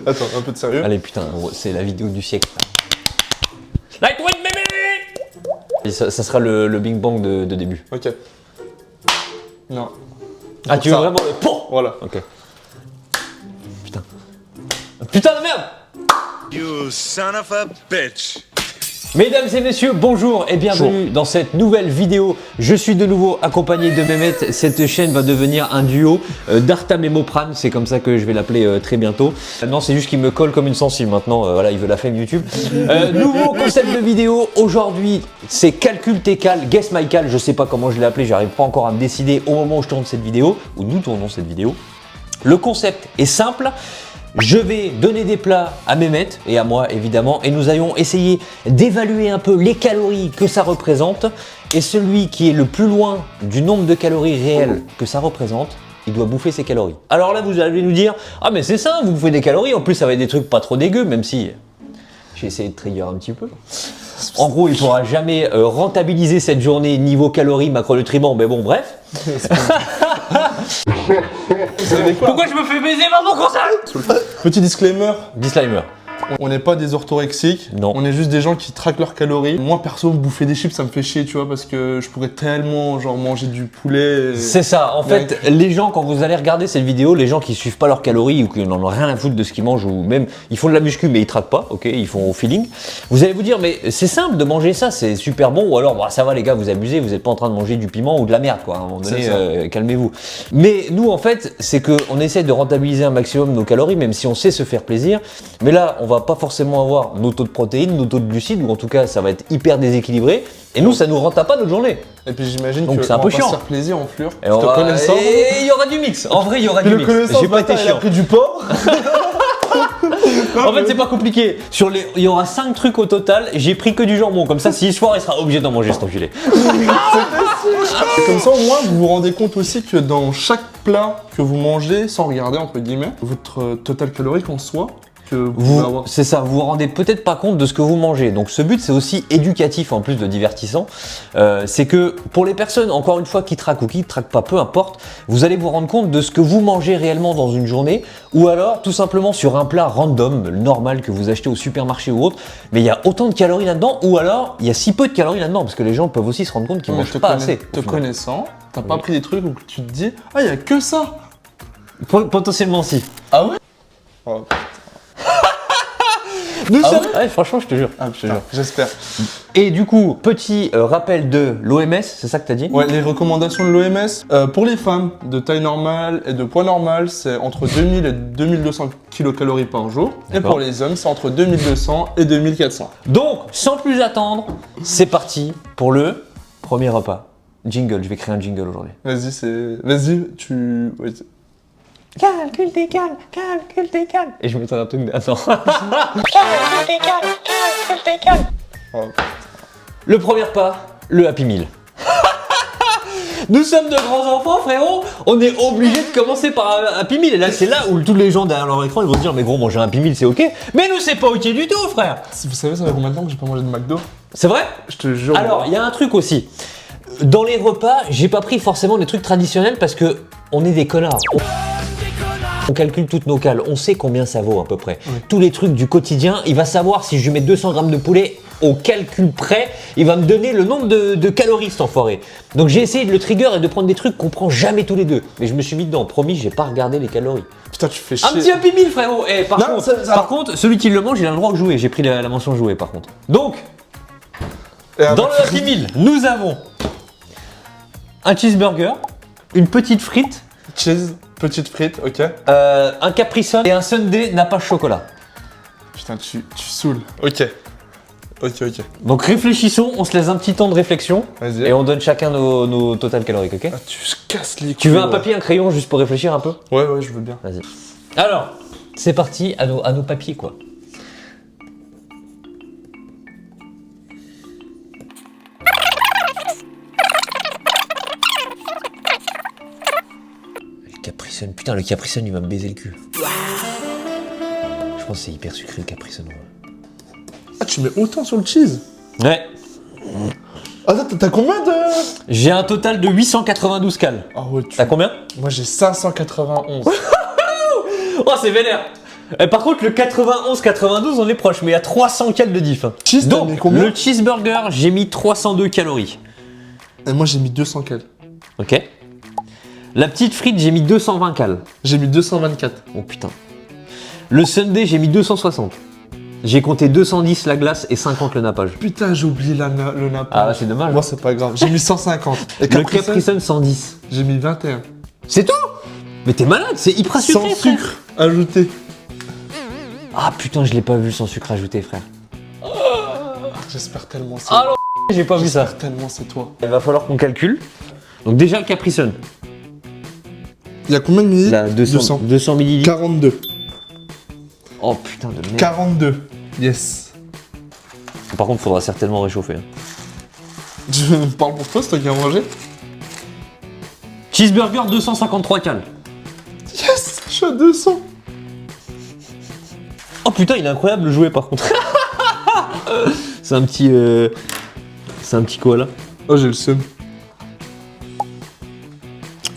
Attends, un peu de sérieux. Allez, putain, c'est la vidéo du siècle. Lightweight, baby. Ça sera le Bing Bang de début. Ok. Non. Ah, tu veux vraiment le... Voilà. Ok. Putain. Putain de merde. You son of a bitch. Mesdames et messieurs, bonjour et bienvenue dans cette nouvelle vidéo. Je suis de nouveau accompagné de Mehmet. Cette chaîne va devenir un duo d'Artam et Mopran, c'est comme ça que je vais l'appeler très bientôt. Non, c'est juste qu'il me colle comme une sensible maintenant, voilà, il veut la fame YouTube. Nouveau concept de vidéo, aujourd'hui c'est Calcul tes cal, Guess my cal, je sais pas comment je l'ai appelé, j'arrive pas encore à me décider au moment où je tourne cette vidéo, où nous tournons cette vidéo. Le concept est simple. Je vais donner des plats à Mehmet et à moi évidemment et nous allons essayer d'évaluer un peu les calories que ça représente et celui qui est le plus loin du nombre de calories réelles que ça représente, il doit bouffer ses calories. Alors là vous allez nous dire « Ah mais c'est ça, vous bouffez des calories, en plus ça va être des trucs pas trop dégueux même si j'ai essayé de trigger un petit peu. » En gros, il ne pourra jamais rentabiliser cette journée niveau calories, macronutriments, mais bon, bref. Pourquoi je me fais baiser par mon conseil? Petit disclaimer. Disclaimer. On n'est pas des orthorexiques, non. On est juste des gens qui traquent leurs calories. Moi perso, bouffer des chips ça me fait chier, tu vois, parce que je pourrais tellement genre manger du poulet. C'est ça, en fait, les gens quand vous allez regarder cette vidéo, les gens qui suivent pas leurs calories ou qui n'en ont rien à foutre de ce qu'ils mangent ou même ils font de la muscu mais ils traquent pas, ok, ils font au feeling. Vous allez vous dire mais c'est simple de manger ça, c'est super bon ou alors bah, ça va les gars, vous abusez, vous n'êtes pas en train de manger du piment ou de la merde quoi. À un moment donné, calmez-vous. Mais nous en fait, c'est que on essaie de rentabiliser un maximum nos calories, même si on sait se faire plaisir. Mais là, on va pas forcément avoir nos taux de protéines, nos taux de glucides, ou en tout cas ça va être hyper déséquilibré. Et nous, ça nous rend pas notre journée. Et puis j'imagine que c'est un peu chiant. On va se faire plaisir en fleur. Et te connaissant. Et il y aura du mix. En vrai, il y aura du mix. J'ai pas été chiant. Il a pris du porc. En fait, c'est pas compliqué. Il y aura 5 trucs au total. J'ai pris que du jambon. Comme ça, s'il se foire, il sera obligé d'en manger cet enculé. Comme ça, au moins, vous vous rendez compte aussi que dans chaque plat que vous mangez, sans regarder entre guillemets, votre total calorique en soi. C'est ça, vous vous rendez peut-être pas compte de ce que vous mangez. Donc ce but c'est aussi éducatif en plus de divertissant. C'est que pour les personnes, encore une fois, qui traquent ou qui ne traquent pas, peu importe, vous allez vous rendre compte de ce que vous mangez réellement dans une journée ou alors tout simplement sur un plat random, normal que vous achetez au supermarché ou autre, mais il y a autant de calories là-dedans ou alors il y a si peu de calories là-dedans parce que les gens peuvent aussi se rendre compte qu'ils mangent pas assez. Te connaissant, t'as pas pris des trucs où tu te dis « Ah, il y a que ça !» Potentiellement si. Ah ouais? Oh. Nous sommes... Ouais, franchement, je te jure. Ah, je te jure. J'espère. Et du coup, petit rappel de l'OMS, c'est ça que tu as dit? Ouais, les recommandations de l'OMS. Pour les femmes de taille normale et de poids normal, c'est entre 2000 et 2200 kcal par jour. Et pour les hommes, c'est entre 2200 et 2400. Donc, sans plus attendre, c'est parti pour le premier repas. Jingle, je vais créer un jingle aujourd'hui. Vas-y, Vas-y, tu... Ouais, calcul tes cal, calcul tes cal. Et je mettrai un truc... Attends. Calcul tes cal. Oh. Le premier pas, le Happy Meal. Nous sommes de grands enfants, frérot. On est obligé de commencer par un Happy Meal. Et là, c'est là où tous les gens derrière leur écran, ils vont se dire, mais gros, manger un Happy Meal, c'est ok. Mais nous, c'est pas ok du tout, frère. Vous savez, ça fait combien de temps que j'ai pas mangé de McDo? C'est vrai? Je te jure. Alors, il y a un truc aussi. Dans les repas, j'ai pas pris forcément des trucs traditionnels parce que on est des connards. On calcule toutes nos cales, on sait combien ça vaut à peu près. Oui. Tous les trucs du quotidien, il va savoir si je lui mets 200 grammes de poulet au calcul près, il va me donner le nombre de calories cet enfoiré. Donc j'ai essayé de le trigger et de prendre des trucs qu'on prend jamais tous les deux. Mais je me suis mis dedans, promis, j'ai pas regardé les calories. Putain, tu fais chier. Un petit Happy Meal, frérot. Eh, par contre, celui qui le mange, il a le droit de jouer. J'ai pris la mention jouer par contre. Donc, dans le Happy Meal, nous avons un cheeseburger, une petite frite. Cheese, petite frite, ok. Un Capri Sun et un Sundae Napa chocolat. Putain, tu saoules. Ok. Donc réfléchissons, on se laisse un petit temps de réflexion et on donne chacun nos total caloriques, ok? Ah, tu casses les couilles. Tu veux un papier, un crayon juste pour réfléchir un peu? Ouais, je veux bien. Vas-y. Alors, c'est parti à nos papiers quoi. Capri Sun. Putain, le Capri Sun, il va me baiser le cul. Je pense que c'est hyper sucré le Capri Sun. Ah, tu mets autant sur le cheese? Ouais. Attends, t'as combien de... J'ai un total de 892 cales. Ah ouais, T'as combien? Moi, j'ai 591. Oh, c'est vénère. Par contre, le 91-92, on est proche, mais il y a 300 calories de diff. Cheese, t'as mis Donc, combien? le cheeseburger, j'ai mis 302 calories. Et moi j'ai mis 200 cal. Ok. La petite frite, j'ai mis 220 calories. J'ai mis 224. Oh putain. Le sundae, j'ai mis 260. J'ai compté 210 la glace et 50 le nappage. Putain, j'ai oublié le nappage. Ah, c'est dommage. Moi c'est pas grave. J'ai mis 150. Et Le Capri Sun, 110. j'ai mis 21. C'est tout? Mais t'es malade, c'est hyper sucré, Sans frère. sucre ajouté. Ah putain, je l'ai pas vu sans sucre ajouté, frère. J'espère tellement c'est Ah non, j'ai pas vu ça. J'espère tellement c'est toi. Il va falloir qu'on calcule. Donc déjà le Capri Sun. Il y a combien de millilitres? Là, 200 millilitres. 42. Oh putain de merde. 42. Yes. Par contre, faudra certainement réchauffer. hein. Je parle pour toi, c'est toi qui as mangé? Cheeseburger 253 calories. Yes. Je suis à 200. Oh putain, il est incroyable le jouet par contre. C'est un petit koala. Oh, j'ai le seum.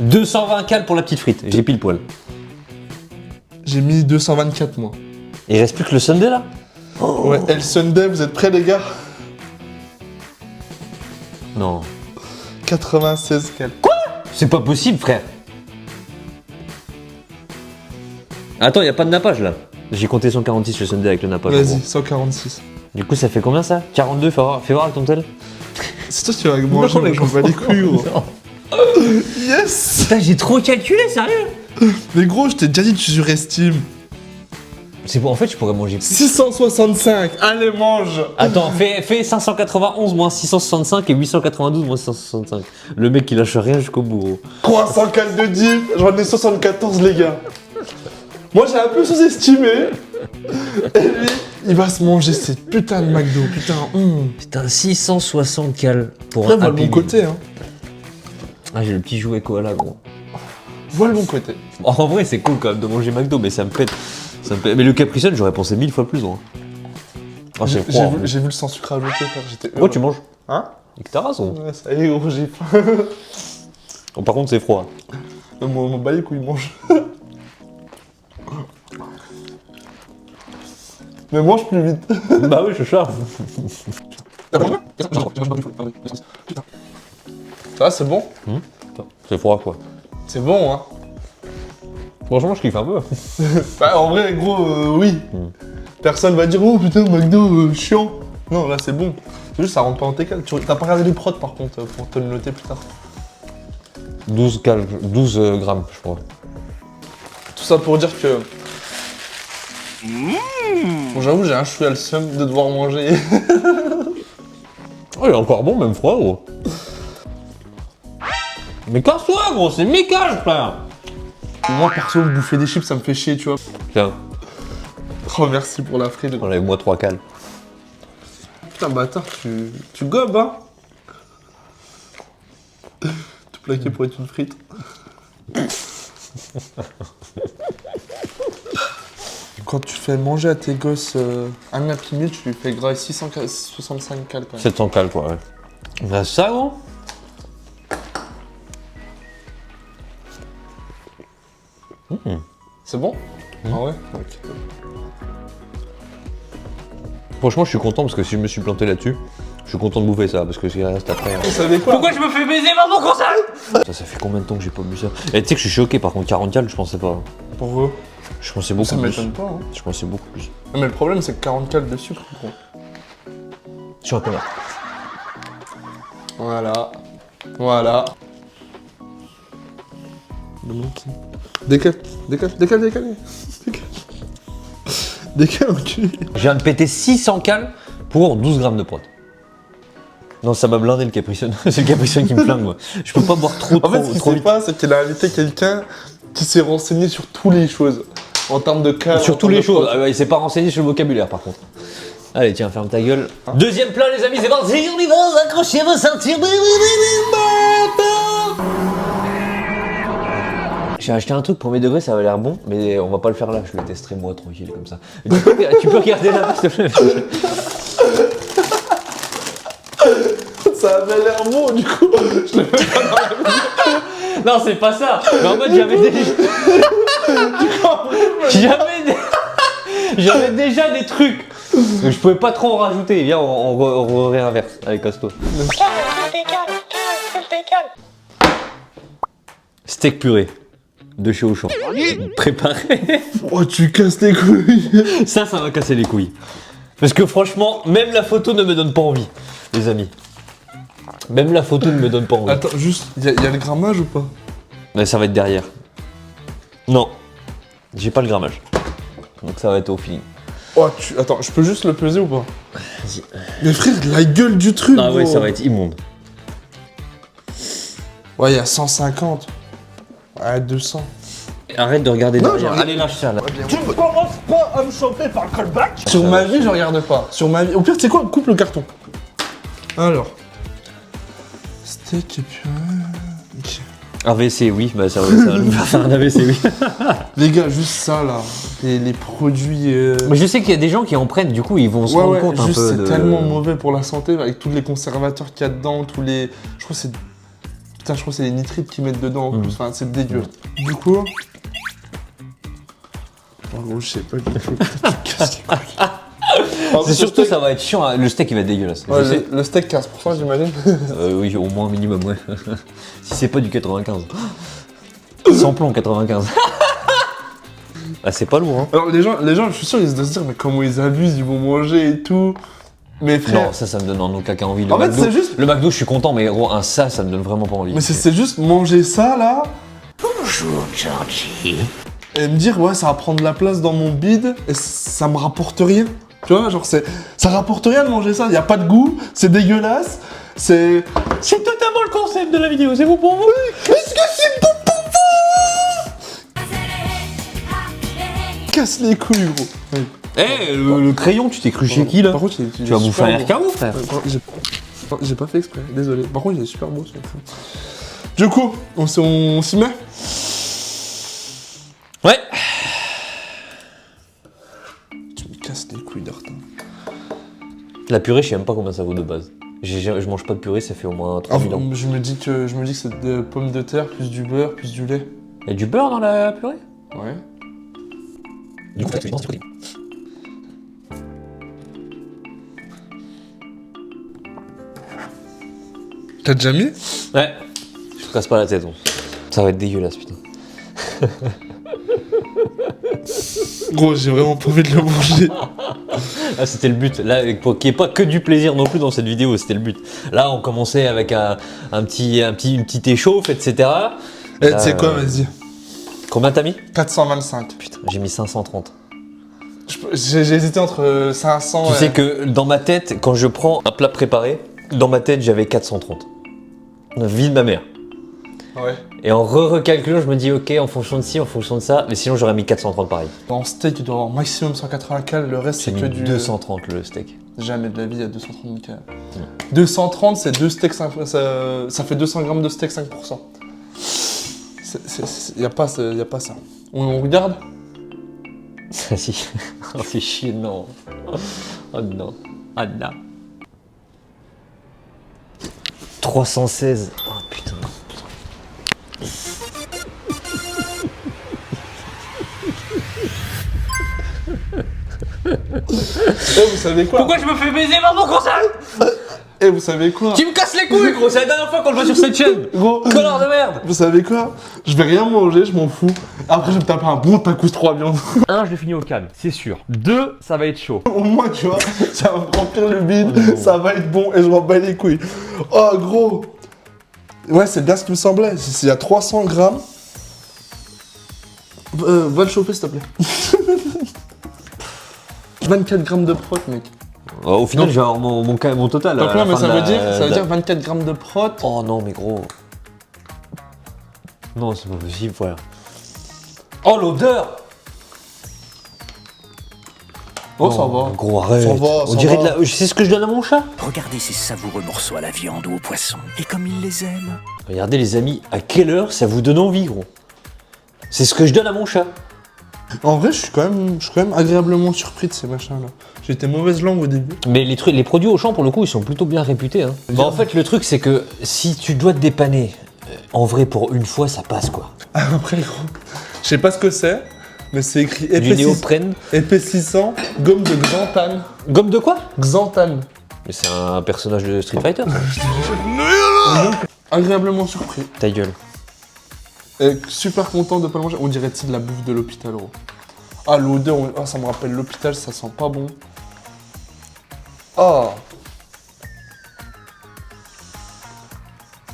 220 calories pour la petite frite. J'ai pile poil. J'ai mis 224 moi. Et il reste plus que le sundae là. Ouais, et le Sunday, vous êtes prêts les gars? Non. 96 cal. C'est pas possible, frère. Attends, y a pas de nappage là. J'ai compté 146 le sundae avec le nappage. en Vas-y, gros. 146. Du coup, ça fait combien ça? 42, fais voir avec ton tel. C'est toi qui vas manger, mais j'en bats les couilles gros. Yes. Putain, j'ai trop calculé, sérieux. Mais gros, je t'ai déjà dit que tu surestimes. C'est bon, en fait, je pourrais manger plus. 665. Allez, mange. Attends, fais 591 moins 665 et 892 moins 665. Le mec, il lâche rien jusqu'au bout, gros. 300 cal de dip. J'en ai 74 les gars. Moi j'ai un peu sous-estimé. Et lui, il va se manger cette putain de McDo. Putain, Putain, 660 cales pour Là, un vois le Happy bon Meal. côté, hein. Ah, j'ai le petit jouet koala, gros. Vois le bon côté. En vrai, c'est cool quand même de manger McDo, mais ça me pète. Mais le Capri Sun, j'aurais pensé 1000 fois plus loin. Ah, c'est froid. en plus. J'ai vu le sans sucre ajouté, frère. J'étais heureux. Oh, tu manges? Hein? Et que ta race, gros. Ouais, ça y est, gros, j'ai faim. Oh, par contre, c'est froid. Mon balai où il mange. Mais mange plus vite. Bah oui, je charge. Ça va, c'est bon? C'est froid, quoi. C'est bon, hein. Franchement, je kiffe un peu. Bah, en vrai, gros, oui. Personne va dire, oh putain, McDo, chiant. Non, là, c'est bon. C'est juste, ça rentre pas en TK. T'as pas regardé les prods, par contre, pour te le noter plus tard. 12 grammes, je crois. Tout ça pour dire que... Bon, j'avoue, j'ai un chouïa le seum de devoir manger. Oh, il est encore bon, même froid, gros. Mais casse-toi, gros, c'est mécage, frère. Moi, perso, bouffer des chips, ça me fait chier, tu vois. Tiens, Oh, merci pour la frite. enlève-moi 3 cales. Putain, bâtard, tu gobes, hein. Tout plaqué pour être une frite. Quand tu fais manger à tes gosses un Happy Meal, tu lui fais gras 665 cal quand même. 700 cales, quoi, ouais. Bah, ça, gros. C'est bon? Ah ouais? Ok. Franchement, je suis content parce que si je me suis planté là-dessus, je suis content de bouffer ça parce que s'il reste après. Vous savez quoi? Pourquoi je me fais baiser par mon console? Ça fait combien de temps que j'ai pas bu ça? Et tu sais que je suis choqué par contre, 40 cales, je pensais pas. Pour eux? Je pensais beaucoup Ça plus. m'étonne pas, hein. Je pensais beaucoup plus. Mais le problème, c'est que 40 cal de sucre, gros. Je suis un connard. Voilà. Voilà. Décale, décale, décale, décale. Décale. Décale, enculé. Je viens de péter 600 cales pour 12 grammes de prot. Non, ça m'a blindé le Capri Sun. C'est le Capri Sun qui me flingue, moi. Je peux pas boire trop, En fait, ce qu'il trop sait vite. pas, c'est qu'il a invité quelqu'un qui s'est renseigné sur toutes les choses. En termes de cas. Sur toutes les choses. Ah ouais, il s'est pas renseigné sur le vocabulaire, par contre. Allez, tiens, ferme ta gueule. Deuxième plat, les amis, c'est parti. On y va, accrochez vos ceintures. J'ai acheté un truc, premier degré, ça avait l'air bon, mais on va pas le faire là, je le testerai moi tranquille comme ça. Tu peux regarder là, s'il te plaît. Ça avait l'air bon, du coup. Je le mets pas dans la vie. Non, c'est pas ça. Mais en mode, j'avais des... J'avais des... J'avais déjà des trucs. Donc je pouvais pas trop en rajouter. Viens, on réinverse. Allez, casse-toi. Steak purée de chez Auchan. Préparé. Oh, tu casses les couilles. Ça va casser les couilles. Parce que franchement, même la photo ne me donne pas envie, les amis. Même la photo ne me donne pas envie. Attends, juste, y a le grammage ou pas? Mais ça va être derrière. Non, j'ai pas le grammage. Donc ça va être au feeling. Oh, attends, je peux juste le peser ou pas? Vas-y. Mais frère, la gueule du truc. Ah ouais, gros. ça va être immonde. Ouais, il y a 150. Ouais, 200. Arrête de regarder Non, derrière. genre, Allez, lâche ça là. Tu ne commences pas à me chauffer par le callback. Sur ma vie, je regarde pas. Sur ma vie. Au pire, tu sais quoi? Coupe le carton. Alors. Steak et purée. Ok. AVC, oui, bah ça va nous faire un AVC, oui. Les gars, juste ça là. Les produits. Mais je sais qu'il y a des gens qui en prennent, du coup, ils vont se rendre compte un juste peu c'est de... tellement mauvais pour la santé avec tous les conservateurs qu'il y a dedans, tous les. Je crois que c'est. Putain, je crois que c'est les nitrites qu'ils mettent dedans en plus. Enfin, c'est dégueu. Du coup. En gros, je sais pas. C'est surtout, ça va être chiant, hein. Le steak il va être dégueulasse. Ouais, Je sais. le steak 15%, j'imagine. Oui, au moins minimum, ouais. Si c'est pas du 95. Sans plomb 95. Ah, c'est pas lourd, hein. Alors, les gens, je suis sûr, ils doivent se dire, mais comment ils abusent, ils vont manger et tout. Mais frère. Non, ça me donne en aucun cas envie. Le En fait, McDo, c'est juste- le McDo, je suis content, mais gros, ça me donne vraiment pas envie. Mais c'est juste manger ça là. Bonjour, Georgie. Et me dire, ouais, ça va prendre de la place dans mon bide et ça me rapporte rien. Tu vois, genre, ça rapporte rien de manger ça. Y a pas de goût, c'est dégueulasse, c'est. C'est totalement le concept de la vidéo, c'est bon pour vous? Qu'est-ce que c'est bon pour vous? Casse les couilles, gros. Oui. Eh, le crayon, tu t'es cru chez qui là? Par contre, Tu vas bouffer un RKO, frère. J'ai pas fait exprès, désolé. Par contre, il est super beau ce truc. Du coup, on s'y met? Ouais. Tu me casses les couilles d'Artin. La purée, je sais même pas combien ça vaut de base. Je mange pas de purée, ça fait au moins 3000 ans. Je me dis que c'est des pommes de terre, plus du beurre, plus du lait. Y'a du beurre dans la purée? Ouais. Du coup, t'as T'as déjà mis? Ouais. Je te casse pas la tête, bon. Ça va être dégueulasse, putain. Gros, j'ai vraiment pas envie de le manger. Ah, c'était le but. Là, pour qu'il n'y ait pas que du plaisir non plus dans cette vidéo, c'était le but. Là, on commençait avec une petite échauffe, etc. Eh, tu sais quoi, vas-y. Combien t'as mis? 425. Putain, j'ai mis 530. J'ai hésité entre 500 Tu et... sais que dans ma tête, quand je prends un plat préparé, dans ma tête, j'avais 430. Vie de ma mère. Ouais. Et en recalculant, je me dis, ok, en fonction de ci, en fonction de ça, mais sinon j'aurais mis 430 pareil. En steak, tu dois avoir maximum 180 cal, le reste J'ai c'est que mis du... 230 le steak. Jamais de la vie, il y a 230 cal. 230, c'est 2 steaks, ça fait 200 grammes de steak 5%. Y a pas ça. On regarde? Ah si. Oh, c'est chier, non. Oh non. Ah non. 316. Oh putain. Eh, vous savez quoi? Pourquoi je me fais baiser par mon conseil? Eh, vous savez quoi? Tu me casses les couilles, gros. C'est la dernière fois qu'on le voit sur cette chaîne. Gros, Connard de merde. vous savez quoi? Je vais rien manger, je m'en fous. Après, je vais me taper un bon tacos 3 viandes. 1, je l'ai fini au calme, c'est sûr. 2, ça va être chaud. Au moins, tu vois, ça va me remplir le bide, ça va être bon et je m'en bats les couilles. Oh, gros. Ouais, c'est bien ce qui me semblait. S'il y a 300 grammes... va le chauffer, s'il te plaît. 24 grammes de prot, mec. Au final, je vais avoir mon total. Donc à là, la mais fin ça de veut la- dire 24 grammes de prot. Oh non, mais gros. Non, c'est pas possible, voilà. Oh, l'odeur! Oh, Non, ça va. Gros, arrête. Ça va, On ça dirait va. de la... C'est ce que je donne à mon chat. Regardez ces savoureux morceaux à la viande ou au poisson. Et comme il les aime. Regardez les amis, à quelle heure ça vous donne envie, gros? C'est ce que je donne à mon chat. En vrai, je suis quand même agréablement surpris de ces machins-là. J'étais mauvaise langue au début. Mais les produits Auchan, pour le coup, ils sont plutôt bien réputés. Hein. Bah, en fait, le truc, c'est que si tu dois te dépanner, en vrai, pour une fois, ça passe, quoi. Après, gros, je sais pas ce que c'est, Mais c'est écrit Du néoprène. épaississant, gomme de Xanthan. Gomme de quoi? Xanthan. Mais c'est un personnage de Street Fighter, ça. Agréablement surpris. Ta gueule. Et super content de pas le manger. On dirait-il de la bouffe de l'hôpital, gros. Ah, l'odeur, ça me rappelle l'hôpital, ça sent pas bon. Ah.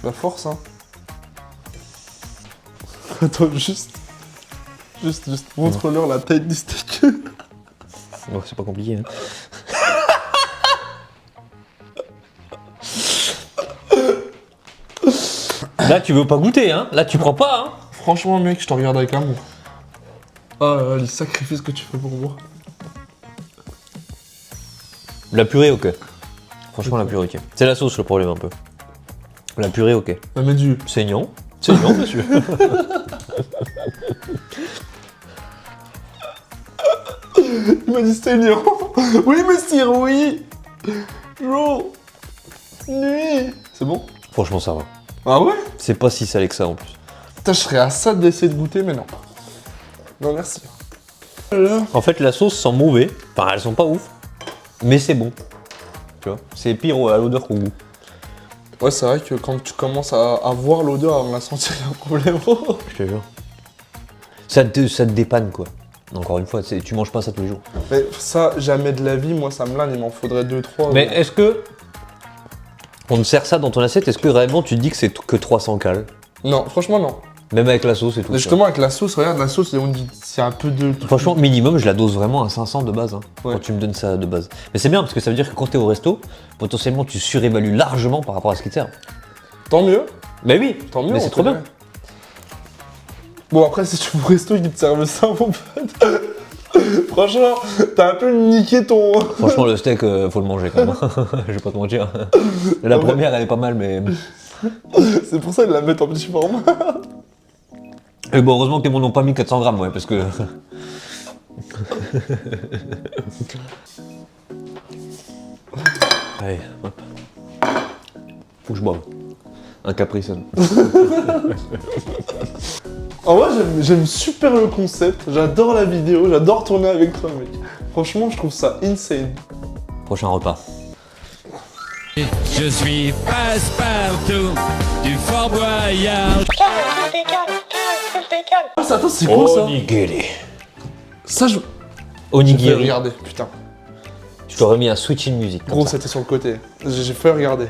La force, hein. Attends, juste, montre-leur la taille du steak. Bon, c'est pas compliqué, hein. Là, tu veux pas goûter, hein? Là, tu prends pas, hein? Franchement, mec, je te regarde avec amour. Ah, les sacrifices que tu fais pour moi. La purée, ok. Franchement, la purée, ok. C'est la sauce le problème, un peu. La purée, ok. Ah, mais du... Saignant. Saignant, monsieur. Il m'a dit saignant. Oui, monsieur, oui. Bro. Nuit. C'est bon? Franchement, ça va. Ah ouais? C'est pas si salé que ça, en plus. Putain, je serais à ça d'essayer de goûter, mais non. Non, merci. En fait, la sauce sent mauvais. Enfin, elles sont pas ouf. Mais c'est bon. Tu vois? C'est pire à l'odeur qu'au goût. Ouais, c'est vrai que quand tu commences à voir l'odeur, à la sentir, il y a un problème. Je te jure. Ça te dépanne, quoi. Encore une fois, tu manges pas ça tous les jours. Mais ça, jamais de la vie, moi, ça me lâne, il m'en faudrait 2-3. Mais est-ce que... On te sert ça dans ton assiette, est-ce que réellement tu te dis que c'est que 300 cales? Non, franchement, non. Même avec la sauce et tout. Mais justement, avec la sauce, regarde, la sauce, on dit c'est un peu de... Franchement, minimum, je la dose vraiment à 500 de base, hein, Ouais. quand tu me donnes ça de base. Mais c'est bien, parce que ça veut dire que quand t'es au resto, potentiellement, tu surévalues largement par rapport à ce qu'ils te servent. Tant mieux. Mais oui, Tant mieux. mais on c'est trop fait bien. Bon, après, si tu vas au resto et qu'ils te servent ça, mon pote... Franchement, t'as un peu niqué ton... Franchement, le steak, faut le manger quand même. Je vais pas te mentir. La première, elle est pas mal, mais... C'est pour ça qu'ils la mettent en petit format. Et bon, heureusement qu'ils m'en ont pas mis 400 grammes, ouais, parce que... Allez, hop. Faut que je boive. Un Capri Sun. En vrai, j'aime super le concept, j'adore la vidéo, j'adore tourner avec toi, mec. Franchement, je trouve ça insane. Prochain repas. Je suis Passepartout du Fort Boyard. Ah, attends, c'est quoi ça? Onigiri. Ça, je... J'ai Onigiri. fait regarder, putain. Je t'aurais mis un switch in music. comme Gros, ça. c'était sur le côté. J'ai fait regarder.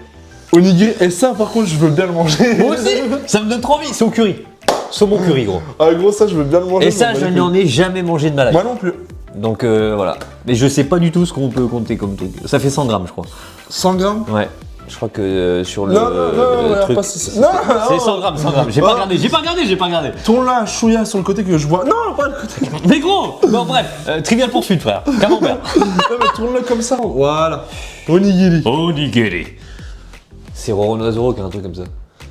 Onigiri, et ça, par contre, je veux bien le manger. Moi aussi. Ça me donne trop envie. C'est au curry. Saumon curry, gros. Ah, gros, ça, je veux bien le manger. Et ça, je n'en ai jamais mangé de ma life. Moi non plus. Donc voilà. Mais je sais pas du tout ce qu'on peut compter comme truc. Ça fait 100 grammes, je crois. 100 grammes? Ouais. Je crois que sur le, Non, regarde truc. pas si c'est... Non, C'est 100 grammes, 100 grammes. J'ai pas regardé, j'ai pas regardé. Tourne-la, chouïa sur le côté que je vois. Non, pas le côté. Mais gros. Bon bref, trivial poursuite, frère. Camembert. Non, mais tourne-la comme ça. Voilà. Onigiri. Onigiri. C'est Roro Nazoro qui a un truc comme ça.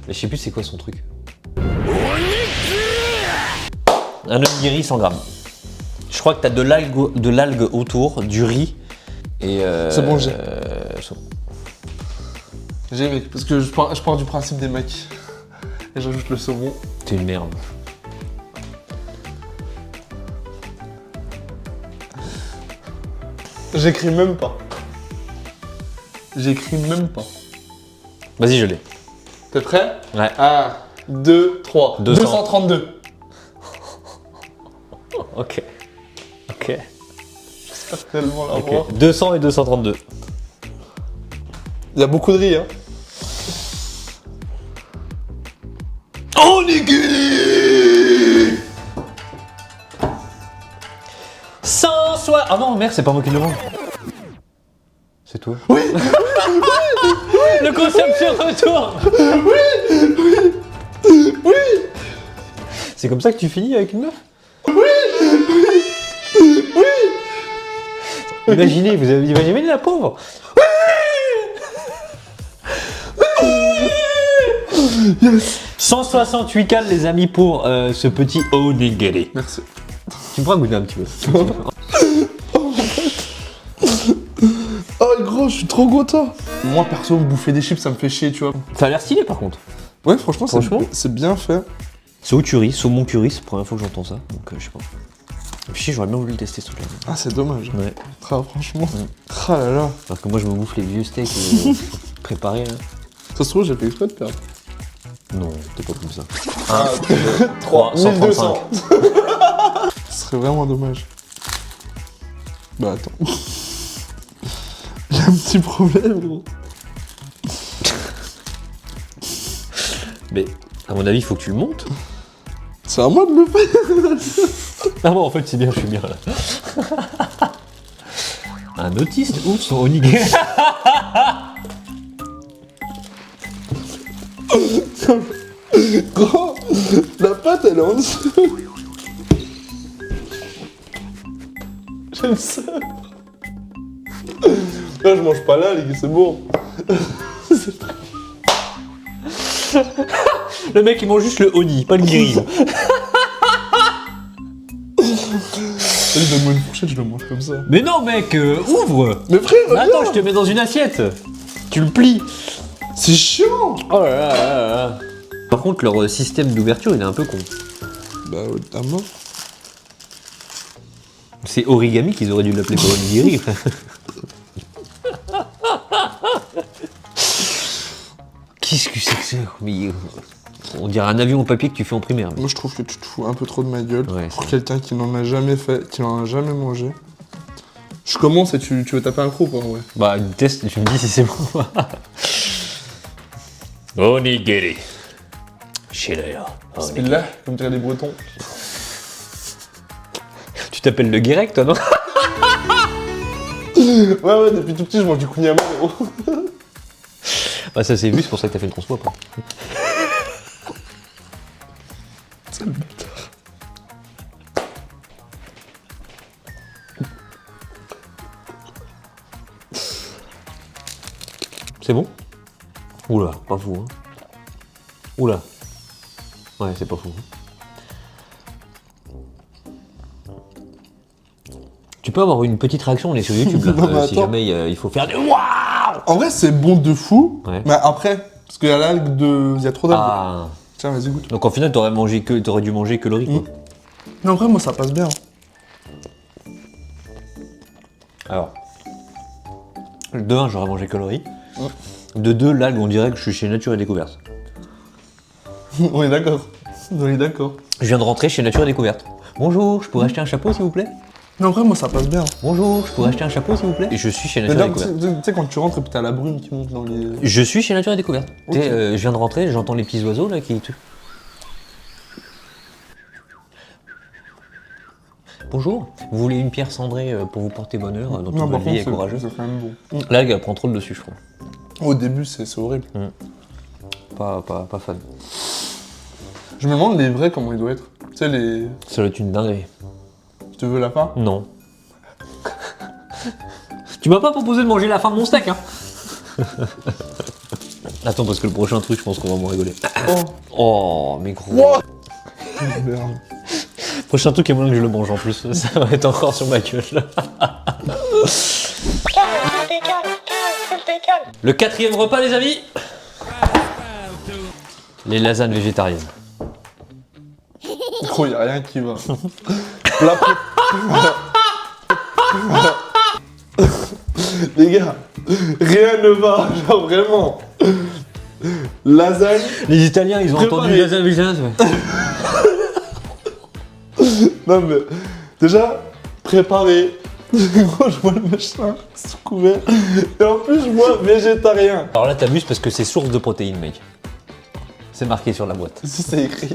Mais je sais plus c'est quoi son truc. Un onigiri 100 grammes. Je crois que t'as de l'algue autour, du riz et. C'est bon, j'ai. c'est bon. J'ai aimé, parce que je pars du principe des mecs. Et j'ajoute le saumon. T'es une merde. J'écris même pas. J'écris même pas. Vas-y, je l'ai. T'es prêt? Ouais. 1, 2, 3. 200. 232. Ok. J'espère tellement la Ok. voir. 200 et 232. Il y a beaucoup de riz, hein. Onigiri 160. Ah non, merde, c'est pas moi qui le demande. C'est toi. Oui. Le concept se retourne. Oui. C'est comme ça que tu finis avec une meuf? Oui. Imaginez, vous avez imaginé la pauvre. 168 cales les amis pour ce petit onigiri. Merci. Tu me feras goûter un petit peu. Oh gros, je suis trop content. Moi perso, bouffer des chips, ça me fait chier, tu vois. Ça a l'air stylé par contre. Ouais, franchement, Franchement. c'est bien fait. C'est au curry, saumon curry, c'est la première fois que j'entends ça, donc je sais pas. Puis j'aurais bien voulu le tester ce truc-là. Ah, c'est dommage. Ouais. Ah, franchement. Ah là là. Alors que moi je me bouffe les vieux steaks préparés là. Ça se trouve, j'ai fait exprès de perdre. Non, t'es pas comme ça. 3, 135. Ce serait vraiment dommage. Bah attends. J'ai un petit problème, gros. Mais à mon avis, il faut que tu le montes. C'est à moi de le faire. Ah bon, en fait, c'est bien, je suis bien là. Un autiste ouvre son onigiri. Gros, la pâte, elle est en dessous. J'ai le seum. Là, je mange pas là, les gars, c'est bon. Le mec, il mange juste le oni, pas le giri. Allez, donne-moi une fourchette, je le mange comme ça. Mais non, mec, ouvre. Mais frère, Mais attends, regarde. je te mets dans une assiette. Tu le plies. C'est chiant. Oh là là là là. Par contre, leur système d'ouverture, il est un peu con. Bah, à mort. C'est origami qu'ils auraient dû l'appeler pour onigiri. Qu'est-ce que c'est que ça? Mais, on dirait un avion en papier que tu fais en primaire. Moi, je trouve que tu te fous un peu trop de ma gueule. Ouais, Pour c'est- quelqu'un qui n'en a jamais fait, qui n'en a jamais mangé. Je commence et tu veux taper un coup, quoi, ouais. Bah, une test, tu me dis si c'est bon. Onigiri. Chez d'ailleurs. Bismillah, comme diraient les Bretons. Tu t'appelles le Guérec, toi, non? Ouais, depuis tout petit, je mange du kouign-amann, gros. Bah, ça s'est vu, c'est pour ça que t'as fait le transpo après. C'est le bâtard. C'est bon? Oula, pas fou, hein. Oula. Ouais, c'est pas fou. Tu peux avoir une petite réaction, on est sur YouTube là. Non, mais Si attends. jamais il faut faire des waouh. En vrai, c'est bon de fou, Ouais. mais après, parce qu'il y a l'algue de. Il y a trop d'algues. Ah. Tiens, vas-y, goûte. Donc en final, t'aurais dû manger que le riz, quoi. Non, en vrai, moi, ça passe bien. Alors. De 1, j'aurais mangé que le riz. De 2, l'algue, on dirait que je suis chez Nature et Découverte. On est d'accord. On est d'accord. Je viens de rentrer chez Nature et Découverte. Bonjour, je pourrais acheter un chapeau s'il vous plaît? Non, en vrai, moi, ça passe bien. Bonjour, je pourrais acheter un chapeau s'il vous plaît? Et je suis chez Mais Nature et là, tu Découverte. sais, quand tu rentres et puis t'as la brume qui monte dans les. Je suis chez Nature et Découverte. Ok. Tu sais, je viens de rentrer, j'entends les petits oiseaux là qui. Bonjour, vous voulez une pierre cendrée pour vous porter bonheur dans toute Non, votre par vie et contre, courageux? c'est quand même bon. L'algue elle prend trop le dessus, je crois. Au début, c'est horrible. Pas fan. Je me demande les vrais, comment ils doivent être. Tu sais, les. Ça doit être une dinguerie. Tu veux la fin? Non. Tu m'as pas proposé de manger la fin de mon steak, hein? Attends, parce que le prochain truc, je pense qu'on va vraiment rigoler. Oh, mais gros. Wow. Merde. Prochain truc, il y a moyen que je le mange en plus. Ça va être encore sur ma gueule. Le 4e repas, les amis. Les lasagnes végétariennes. Gros, y'a rien qui va. Plat pré- Les gars, rien ne va, genre vraiment. Lasagne. Les Italiens, ils ont Préparé. entendu lasagne végétarienne. Non mais, déjà, préparé. Gros, je vois le machin sous couvert. Et en plus, je vois végétarien. Alors là, t'abuses parce que c'est source de protéines, mec. C'est marqué sur la boîte. Si c'est écrit.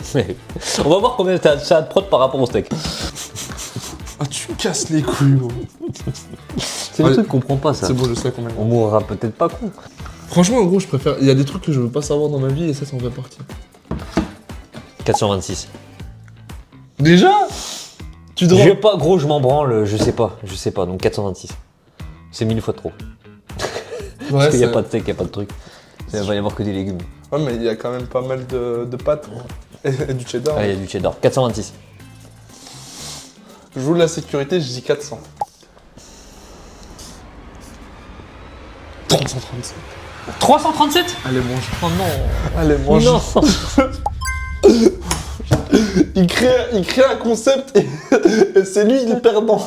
On va voir combien ça a de prot par rapport au steak. Ah, tu me casses les couilles, gros. C'est Ouais. le truc qu'on comprend pas, ça. C'est bon, je sais combien. On mourra peut-être pas con. Franchement, gros, je préfère. Il y a des trucs que je veux pas savoir dans ma vie et ça en fait partie. 426. Déjà? Tu Je drogues. pas, gros, je m'en branle, je sais pas, donc 426. C'est 1000 fois trop. Ouais, Parce qu'il y a c'est- pas de steak, il y a pas de truc. Il va y avoir que des légumes. Ouais, mais il y a quand même pas mal de pâtes et du cheddar. Ah, il y a du cheddar. 426. Je joue la sécurité, je dis 400. 337. 337? Allez, mange. Oh non. Allez, mange. Non. Il crée un concept et c'est lui le perdant.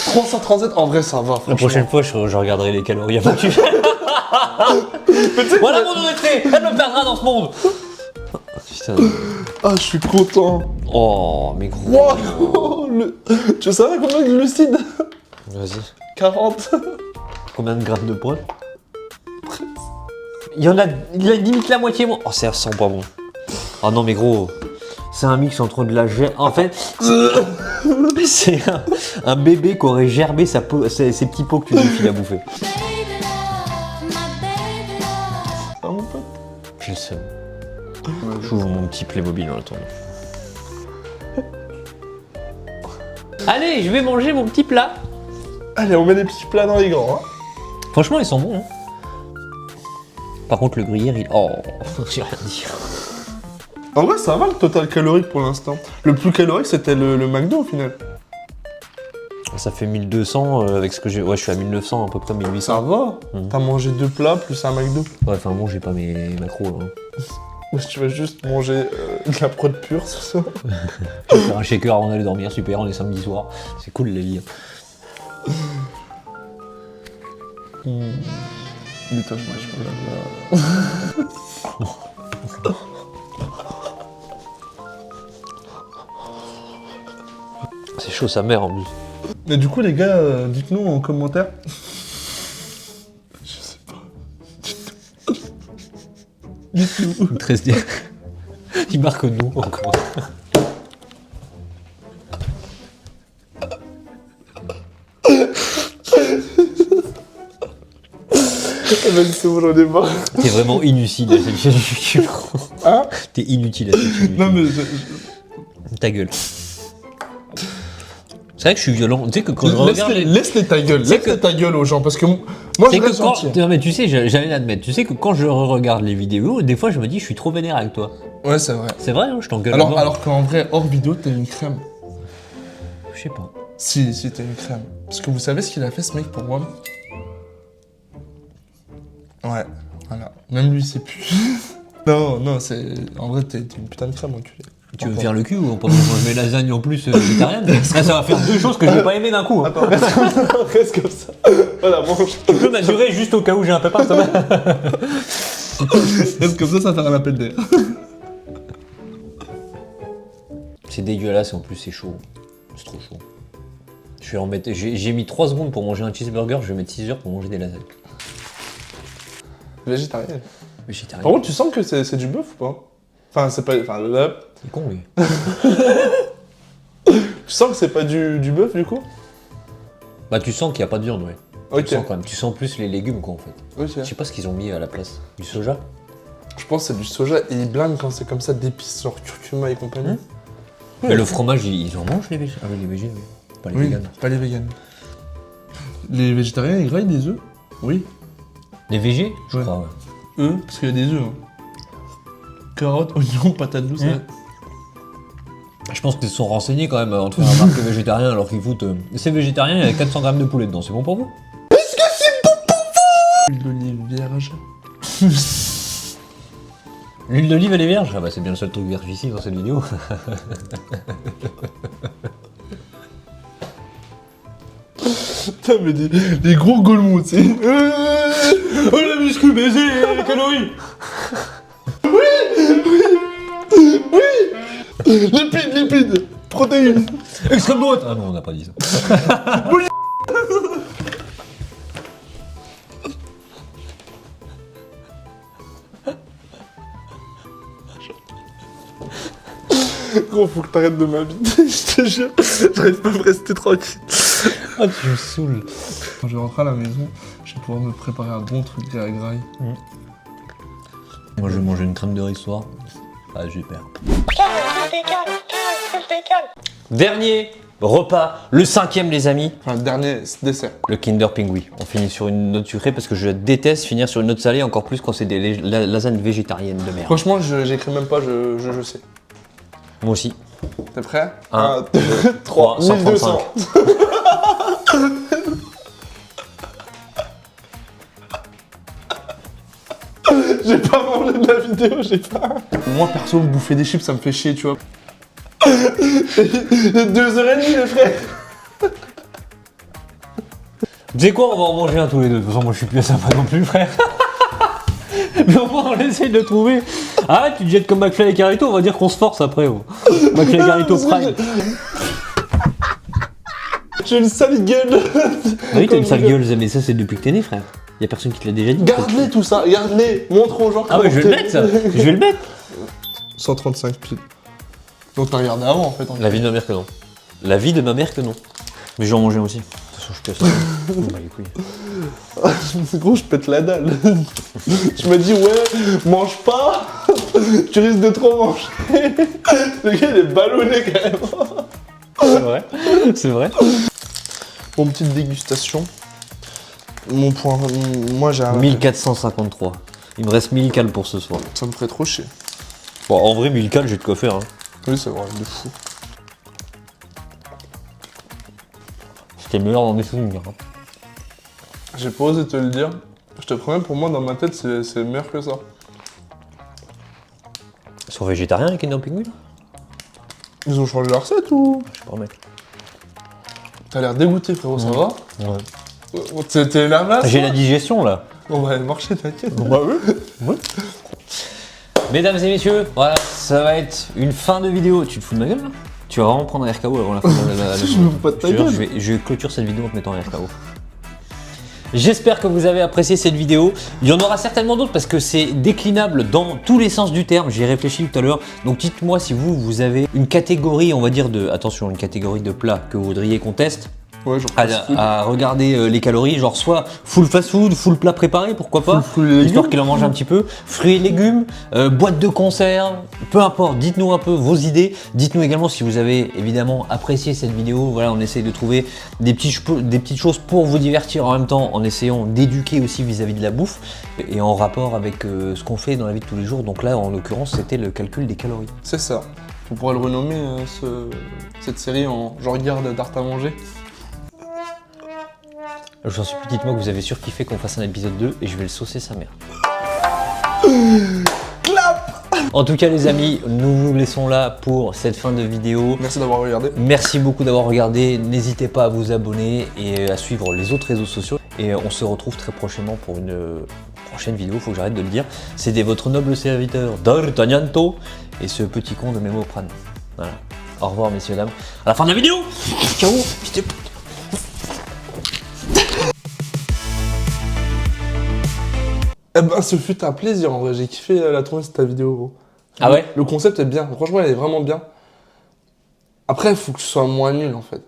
337, en vrai ça va. La franchement. prochaine fois, je regarderai les calories avant que tu Voilà mon honnêteté, elle me perdra dans ce monde. Putain. Ah, je suis content. Oh, mais gros. Wow, tu savais combien de glucides? Vas-y. 40. Combien de grammes de poivre? Il a limite la moitié moins. Oh, ça sent pas bon. Oh non, mais gros. C'est un mix entre de la gerbe. En fait, c'est un bébé qui aurait gerbé ses petits pots que tu lui files à bouffer. Ah, mon pote. J'ai le seum. J'ouvre mon petit Playmobil en attendant. Allez, je vais manger mon petit plat. Allez, on met des petits plats dans les grands. Hein. Franchement, ils sont bons. Hein. Par contre, le gruyère, il. Oh, j'ai rien dit. En vrai, ça va le total calorique pour l'instant. Le plus calorique, c'était le McDo au final. Ça fait 1200 avec ce que j'ai. Ouais, je suis à 1900, à peu près 1800. Ça va. Mhm. T'as mangé 2 plats plus un McDo. Ouais, enfin bon, j'ai pas mes macros. Hein. Ou si tu vas juste manger de la prod pure ce soir. Je vais faire un shaker avant d'aller dormir, super, on est samedi soir. C'est cool les lits. Du top, moi je C'est chaud sa mère en plus. Mais du coup, les gars, dites-nous en commentaire. Je sais pas. Dites-nous. 13 dire. Il marque nous encore. Vas-y, c'est bon, j'en ai marre. T'es vraiment inutile à cette chaîne YouTube. Hein? T'es inutile à cette chaîne YouTube. Non, mais. Ta gueule. C'est vrai que je suis violent. Tu sais que quand je regarde. Laisse-les ta gueule. C'est Laisse-les que- ta gueule aux gens parce que moi, C'est je que reste quand. gentil. Non, mais tu sais, j'allais l'admettre. Tu sais que quand je regarde les vidéos, des fois je me dis, je suis trop vénère avec toi. Ouais, c'est vrai. C'est vrai, hein, je t'engueule. mort. Alors qu'en vrai, hors vidéo, t'es une crème. Je sais pas. Si, t'es une crème. Parce que vous savez ce qu'il a fait, ce mec, pour moi? Ouais, voilà. Même lui, c'est plus. Non, c'est. En vrai, t'es une putain de crème, enculé. Tu veux me faire le cul ou pendant que je mets lasagne en plus végétarienne? Là, ça va faire deux choses que j'ai pas aimé d'un coup. Hein. Attends, reste comme ça. Voilà, mange. Tu peux m'assurer juste au cas où j'ai un pépin, ça va. Reste comme ça fait un appel d'air. C'est dégueulasse et en plus c'est chaud. C'est trop chaud. Je vais en mettre. J'ai mis 3 secondes pour manger un cheeseburger, je vais mettre 6 heures pour manger des lasagnes. Végétarien. Végétarien. Par contre, tu sens que c'est du bœuf ou pas? Enfin, c'est pas. Enfin, là. C'est con lui. Tu sens que c'est pas du bœuf du coup? Bah tu sens qu'il n'y a pas de viande, ouais. Ok. Tu sens quand même. Tu sens plus les légumes quoi en fait. Ok. Je sais pas ce qu'ils ont mis à la place. Du soja? Je pense que c'est du soja et ils blindent quand c'est comme ça d'épices, genre curcuma et compagnie. Mais le fromage, ils en mangent les végétariens? Ah oui, les végétariens, oui. Pas les Oui, véganes. pas les véganes. Les végétariens, ils graillent des œufs? Oui. Les végés? Je Ouais. crois, ouais. Eux, parce qu'il y a des œufs. Hein. Carottes, oignons, patates douces. Mmh. Je pense qu'ils se sont renseignés quand même avant de faire un marque végétarien alors qu'ils foutent. C'est végétarien, il y a 400 grammes de poulet dedans, c'est bon pour vous? Huile d'olive vierge. L'huile d'olive elle est vierge? Ah bah c'est bien le seul truc vierge ici dans cette vidéo. Putain, mais des gros golemons, tu sais. Oh la muscu baiser les calories! Lipides, protéines. Extrême droite! Ah non, on n'a pas dit ça. Gros, faut que t'arrêtes de m'habiter, je te jure. J'arrive pas à me rester tranquille. Ah tu me saoules. Quand je vais rentrer à la maison, je vais pouvoir me préparer un bon truc graille. Moi je vais manger une crème de riz ce soir. Ah super. Dernier repas, le 5e les amis. Enfin, dernier dessert. Le Kinder Pingui. On finit sur une note sucrée parce que je déteste finir sur une note salée, encore plus quand c'est des lasagnes végétariennes de merde. Franchement, j'écris même pas, je sais. Moi aussi. T'es prêt? 1, 2, 3, 135. 1200. J'ai pas mangé de la vidéo, j'ai pas. Moi perso, bouffer des chips, ça me fait chier, tu vois. 2h30 les frères. Tu sais quoi, on va en manger un tous les deux. De toute façon, moi je suis plus sympa non plus, frère. Mais au moins on essaye de le trouver. Ah, tu te jettes comme McFly et Carito, on va dire qu'on se force après. Oh. McFly et Carito Prime. J'ai une sale gueule. Ah oui, t'as une sale gueule, mais ça c'est depuis que t'es né, frère. Y'a personne qui te l'a déjà dit. Garde-les tout ça, garde-les. Montre aux gens. Ah ouais, je vais le mettre ça. Je vais le mettre. 135 piles. Donc t'as regardé avant en fait. La vie de ma mère que non. La vie de ma mère que non. Mais je vais en manger aussi. De toute façon, je peux ça. Bah les couilles. Gros, je pète la dalle. Je me dis, ouais, mange pas. Tu risques de trop manger. Le gars, il est ballonné quand même. C'est vrai. C'est vrai. Bon, petite dégustation. Mon point. Moi, j'ai un. 1453. Il me reste 1000 cales pour ce soir. Ça me ferait trop chier. Bon, en vrai, 1000 cales, j'ai de quoi faire. Hein. Oui, c'est vrai, de fou. C'était meilleur dans mes souvenirs. Hein. J'ai pas osé te le dire. Je te promets, pour moi, dans ma tête, c'est meilleur que ça. Ils sont végétariens les Kinder Pinguin? Ils ont changé la recette ou? Je sais pas, mec. T'as l'air dégoûté, frérot, ça va? Ouais. T'es là, J'ai la digestion là. On va aller marcher, t'inquiète. Bah oui. Mesdames et messieurs, voilà, ça va être une fin de vidéo. Tu te fous de ma gueule là? Tu vas vraiment prendre un RKO avant la fin de la Je me fous pas de ta gueule. Je clôture cette vidéo en te mettant un RKO. J'espère que vous avez apprécié cette vidéo. Il y en aura certainement d'autres parce que c'est déclinable dans tous les sens du terme. J'y ai réfléchi tout à l'heure. Donc dites-moi si vous avez une catégorie, on va dire de, attention, une catégorie de plats que vous voudriez qu'on teste. Ouais, genre À regarder les calories, genre soit full fast food, full plat préparé, pourquoi pas, Full fruits et légumes. histoire qu'il en mange un petit peu, fruits et légumes, boîte de conserve, peu importe, dites-nous un peu vos idées, dites-nous également si vous avez évidemment apprécié cette vidéo, voilà, on essaye de trouver des petites choses pour vous divertir en même temps, en essayant d'éduquer aussi vis-à-vis de la bouffe, et en rapport avec ce qu'on fait dans la vie de tous les jours, donc là en l'occurrence c'était le calcul des calories. C'est ça. On pourrait le renommer, cette série, en Je regarde Dart à manger. J'en suis plus, dites-moi que vous avez surkiffé qu'on fasse un épisode 2 et je vais le saucer sa mère. Clap. En tout cas les amis, nous vous laissons là pour cette fin de vidéo. Merci d'avoir regardé. Merci beaucoup d'avoir regardé, n'hésitez pas à vous abonner et à suivre les autres réseaux sociaux. Et on se retrouve très prochainement pour une prochaine vidéo, faut que j'arrête de le dire. C'était votre noble serviteur D'Artagnanto et ce petit con de Mémoprane. Voilà. Au revoir messieurs dames. À la fin de la vidéo. Ciao. Eh ben, ce fut un plaisir en vrai, j'ai kiffé la tournée de ta vidéo, gros. Ah ouais? Le concept est bien, franchement, il est vraiment bien. Après, il faut que ce soit moins nul en fait.